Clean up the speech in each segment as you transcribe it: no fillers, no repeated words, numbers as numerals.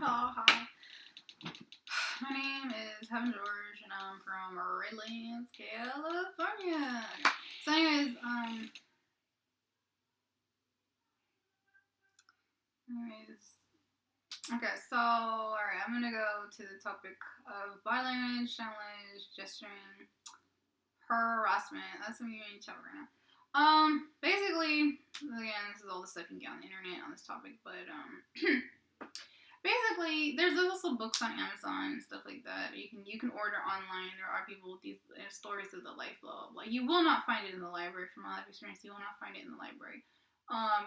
Hello, hi. My name is Heaven George, and I'm from Redlands, California. So, okay. So, all right, I'm gonna go to the topic of body language, challenge, gesturing, harassment. That's what we're going to talk right now. Basically, again, this is all the stuff you can get on the internet on this topic, but basically, there's also books on Amazon and stuff like that. You can order online. There are people with these stories of the life, blah blah blah. You will not find it in the library. From my life experience, you will not find it in the library.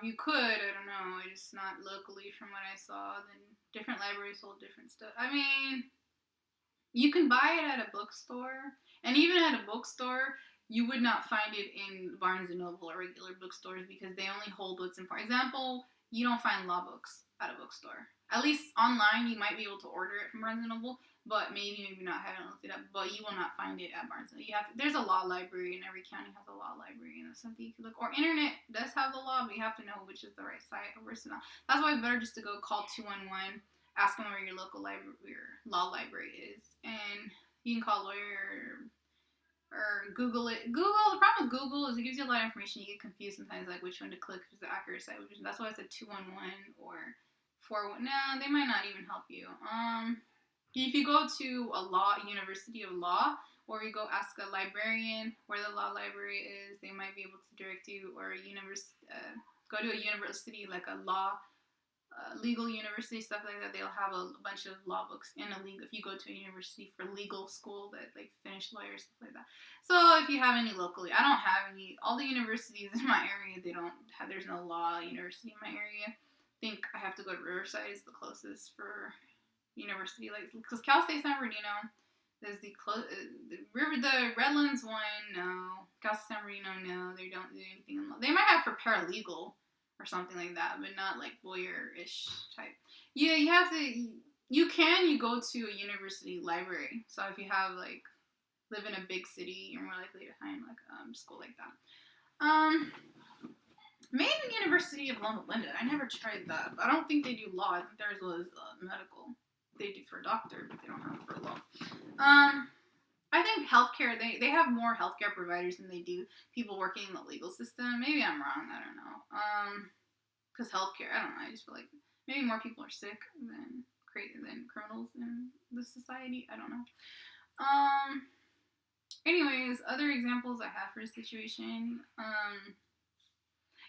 You could, I don't know, it's not locally from what I saw. Then different libraries hold different stuff. I mean, you can buy it at a bookstore, and even at a bookstore, you would not find it in Barnes and Noble or regular bookstores because they only hold what's important. Example, you don't find law books at a bookstore. At least online, you might be able to order it from Barnes and Noble, but maybe not. I haven't looked it up, but you will not find it at Barnes and Noble. There's a law library, and every county has a law library, and that's something you can look. Or internet does have the law, but you have to know which is the right site or where's not. That's why it's better just to go call 211, ask them where your local library, your law library is, and you can call a lawyer or Google it. The problem with Google is it gives you a lot of information. You get confused sometimes, like which one to click is the accurate site. That's why I said 211 or 411. No, they might not even help you. If you go to a university of law, or you go ask a librarian where the law library is, they might be able to direct you. Or go to a university like a legal university, stuff like that. They'll have a bunch of law books in a legal. If you go to a university for legal school that like finished lawyers, stuff like that. So if you have any locally, I don't have any. All the universities in my area, there's no law university in my area. I think I have to go to Riverside is the closest for university, like because Cal State San Bernardino. There's the Redlands one. No, Cal State San Bernardino. No, they don't do anything in law. They might have for paralegal or something like that, but not like lawyer-ish type. Yeah, you go to a university library. So if you have live in a big city, you're more likely to find school like that. Maybe University of Loma Linda. I never tried that. I don't think they do law. I think theirs was medical. They do for doctor, but they don't have it for law. I think healthcare, they have more healthcare providers than they do people working in the legal system. Maybe I'm wrong. I don't know. Because healthcare, I don't know. I just feel like maybe more people are sick than criminals in the society. I don't know. Anyways, other examples I have for a situation.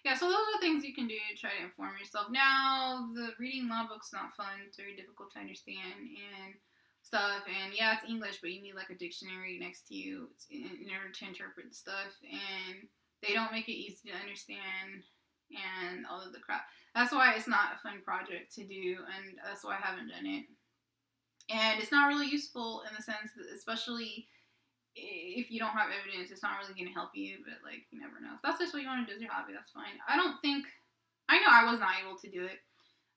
Yeah, so those are things you can do to try to inform yourself. Now, the reading law book's not fun. It's very difficult to understand and stuff. And yeah, it's English, but you need like a dictionary next to you in order to interpret the stuff. And they don't make it easy to understand and all of the crap. That's why it's not a fun project to do, and that's why I haven't done it. And it's not really useful in the sense that, especially if you don't have evidence, it's not really going to help you, but you never know. If that's just what you want to do as your hobby, that's fine. I know I was not able to do it.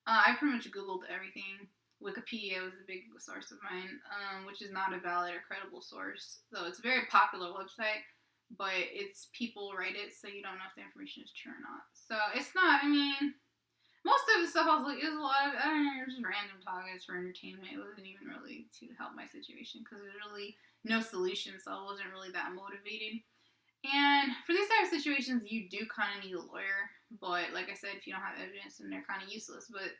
I pretty much Googled everything. Wikipedia was a big source of mine, which is not a valid or credible source. So it's a very popular website, but it's people write it, so you don't know if the information is true or not. So it's not, most of the stuff I was like, it was a lot of, I don't know, just random topics for entertainment. It wasn't even really to help my situation because there's really no solution, so I wasn't really that motivated. And for these type of situations, you do kind of need a lawyer, but like I said, if you don't have evidence, then they're kind of useless. But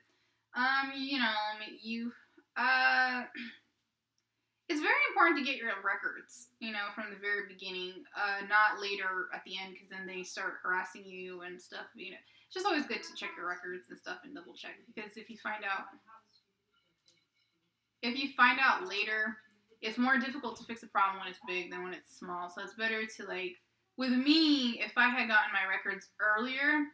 it's very important to get your records, from the very beginning, not later at the end, because then they start harassing you and stuff. It's just always good to check your records and stuff and double check, because if you find out later, it's more difficult to fix a problem when it's big than when it's small. So it's better to with me, if I had gotten my records earlier,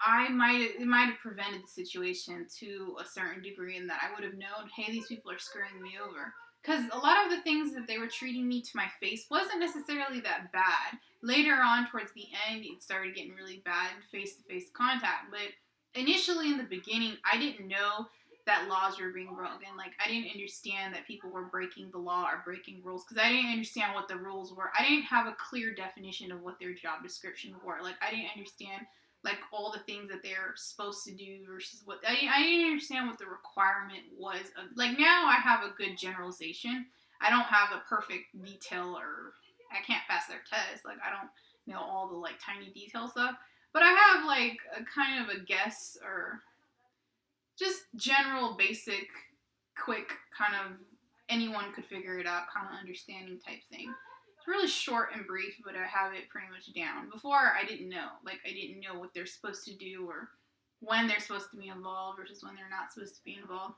it might have prevented the situation to a certain degree, in that I would have known, hey, these people are screwing me over. Because a lot of the things that they were treating me to my face wasn't necessarily that bad. Later on, towards the end, it started getting really bad face-to-face contact. But initially, in the beginning, I didn't know that laws were being broken. I didn't understand that people were breaking the law or breaking rules, because I didn't understand what the rules were. I didn't have a clear definition of what their job description were. I didn't understand like all the things that they're supposed to do versus what I didn't understand what the requirement was of, like, now I have a good generalization. I don't have a perfect detail, or I can't pass their test. Like, I don't know all the like tiny detail stuff, but I have like a kind of a guess, or just general basic quick kind of anyone could figure it out kind of understanding type thing. It's really short and brief, but I have it pretty much down. Before, I didn't know. Like, I didn't know what they're supposed to do, or when they're supposed to be involved versus when they're not supposed to be involved.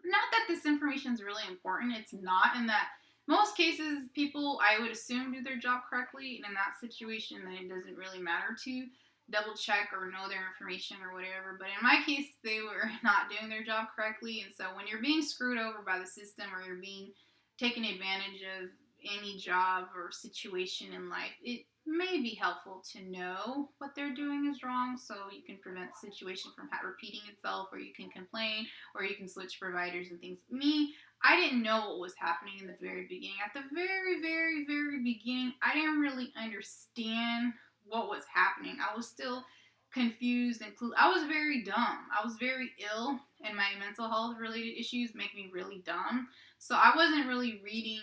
Not that this information is really important. It's not, in that most cases, people, I would assume, do their job correctly. And in that situation, then it doesn't really matter to double check or know their information or whatever. But in my case, they were not doing their job correctly. And so when you're being screwed over by the system, or you're being taken advantage of any job or situation in life, it may be helpful to know what they're doing is wrong, so you can prevent the situation from repeating itself, or you can complain, or you can switch providers and things. Me, I didn't know what was happening in the very beginning. At the very, very, very beginning, I didn't really understand what was happening. I was still confused and clueless. I was very dumb. I was very ill, and my mental health related issues make me really dumb. So I wasn't really reading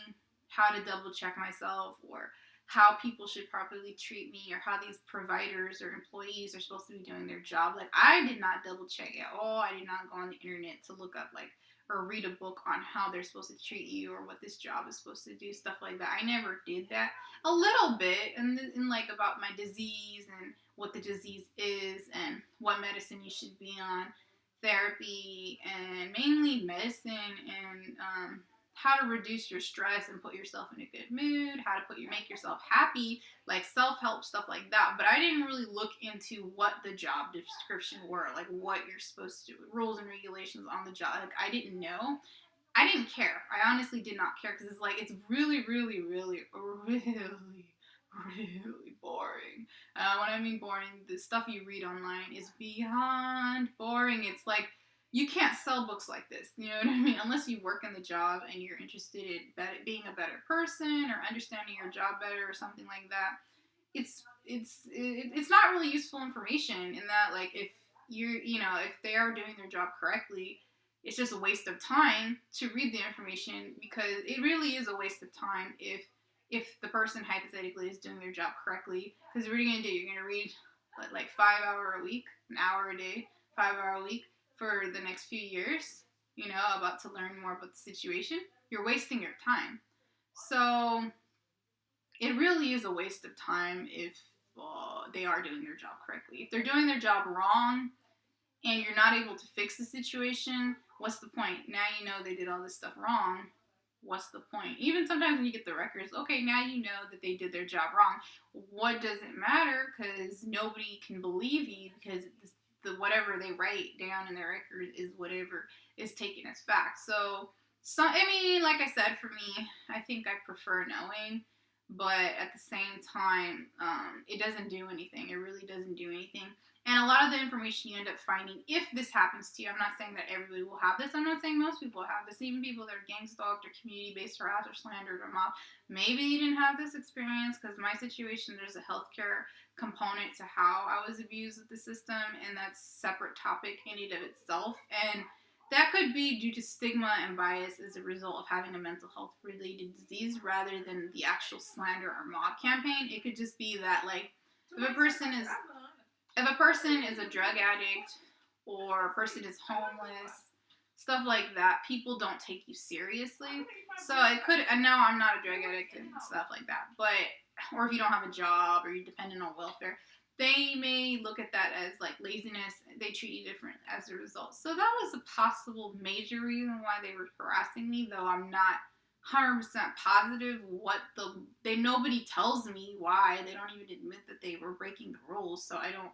how to double check myself, or how people should properly treat me, or how these providers or employees are supposed to be doing their job. Like, I did not double check at all. I did not go on the internet to look up, like, or read a book on how they're supposed to treat you, or what this job is supposed to do, stuff like that. I never did that. A little bit, and like about my disease, and what the disease is, and what medicine you should be on, therapy, and mainly medicine, and how to reduce your stress and put yourself in a good mood, how to make yourself happy, like self-help stuff like that. But I didn't really look into what the job description were, like what you're supposed to do, rules and regulations on the job. Like, I didn't know. I didn't care. I honestly did not care, because it's like, it's really, really, really, really, really boring. When I mean boring, the stuff you read online is beyond boring. It's like, you can't sell books like this, you know what I mean? Unless you work in the job and you're interested in being a better person, or understanding your job better, or something like that. It's not really useful information, in that, like, if if they are doing their job correctly, it's just a waste of time to read the information, because it really is a waste of time if the person hypothetically is doing their job correctly. Because what are you gonna do? You're gonna read like 5 hour a week, an hour a day, 5 hour a week for the next few years, about to learn more about the situation. You're wasting your time. So it really is a waste of time if they are doing their job correctly. If they're doing their job wrong and you're not able to fix the situation, what's the point? Now you know they did all this stuff wrong. What's the point? Even sometimes when you get the records, okay, now you know that they did their job wrong. What does it matter? Because nobody can believe you, because whatever they write down in their record is whatever is taken as fact. So, like I said, for me, I think I prefer knowing, but at the same time, it doesn't do anything. It really doesn't do anything. And a lot of the information you end up finding, if this happens to you, I'm not saying that everybody will have this. I'm not saying most people have this. Even people that are gangstalked, or community-based harassed, or slandered, or mobbed, maybe you didn't have this experience, because my situation, there's a healthcare component to how I was abused with the system, and that's a separate topic in and of itself. And that could be due to stigma and bias as a result of having a mental health related disease, rather than the actual slander or mob campaign. It could just be that, like, if a person is a drug addict, or a person is homeless, stuff like that, people don't take you seriously. So it could, and now I'm not a drug addict and stuff like that, or if you don't have a job, or you're dependent on welfare, they may look at that as like laziness. They treat you different as a result. So that was a possible major reason why they were harassing me, though I'm not 100% positive nobody tells me why. They don't even admit that they were breaking the rules, so I don't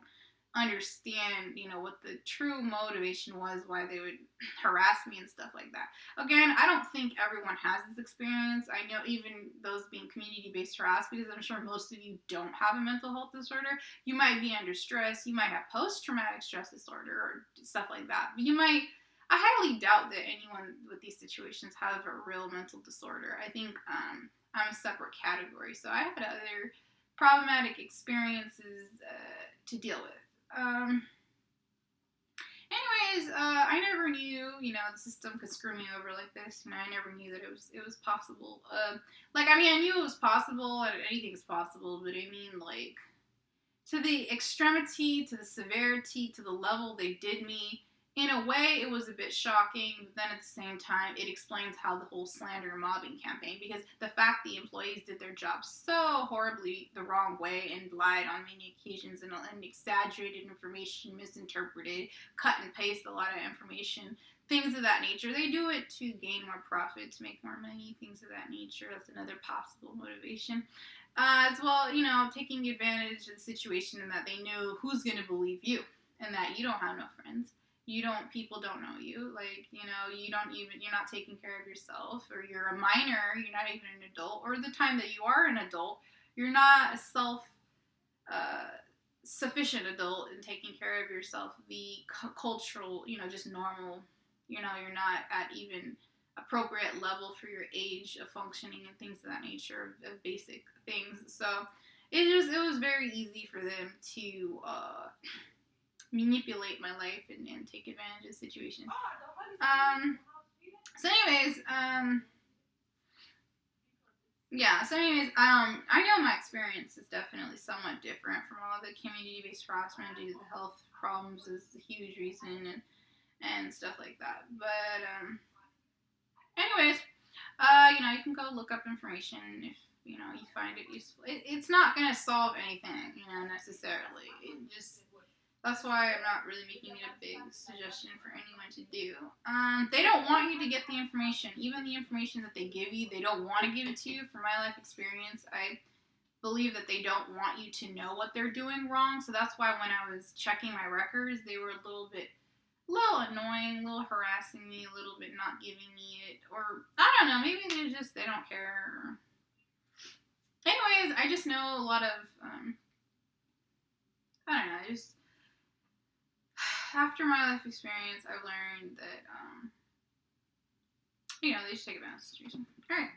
understand, what the true motivation was, why they would harass me and stuff like that. Again, I don't think everyone has this experience. I know even those being community-based harassed, because I'm sure most of you don't have a mental health disorder. You might be under stress. You might have post-traumatic stress disorder, or stuff like that. But I highly doubt that anyone with these situations have a real mental disorder. I think I'm a separate category. So I had other problematic experiences to deal with. Anyways, I never knew, the system could screw me over like this. I never knew that it was possible. I knew it was possible, and anything's possible, but I mean, like, to the extremity, to the severity, to the level they did me. In a way, it was a bit shocking, but then at the same time, it explains how the whole slander and mobbing campaign, because the fact the employees did their job so horribly the wrong way and lied on many occasions and exaggerated information, misinterpreted, cut and paste a lot of information, things of that nature. They do it to gain more profit, to make more money, things of that nature. That's another possible motivation. As well, taking advantage of the situation and that they know who's going to believe you and that you don't have no friends. People don't know you. Like, you're not taking care of yourself, or you're a minor, you're not even an adult, or the time that you are an adult, you're not a sufficient adult in taking care of yourself. The cultural, just normal, you're not at even appropriate level for your age of functioning and things of that nature, of basic things. So it was very easy for them to manipulate my life and take advantage of the situation. So anyways, I know my experience is definitely somewhat different from all the community-based harassment due to the health problems is a huge reason and stuff like that. But anyways, you can go look up information if you find it useful. It's not gonna solve anything, necessarily. That's why I'm not really making it a big suggestion for anyone to do. They don't want you to get the information. Even the information that they give you, they don't want to give it to you. From my life experience, I believe that they don't want you to know what they're doing wrong. So that's why when I was checking my records, they were a little annoying, a little harassing me, a little bit not giving me it. Or, I don't know, maybe they don't care. Anyways, I just know a lot of, I don't know, after my life experience, I've learned that, they just take advantage of the situation. Alright.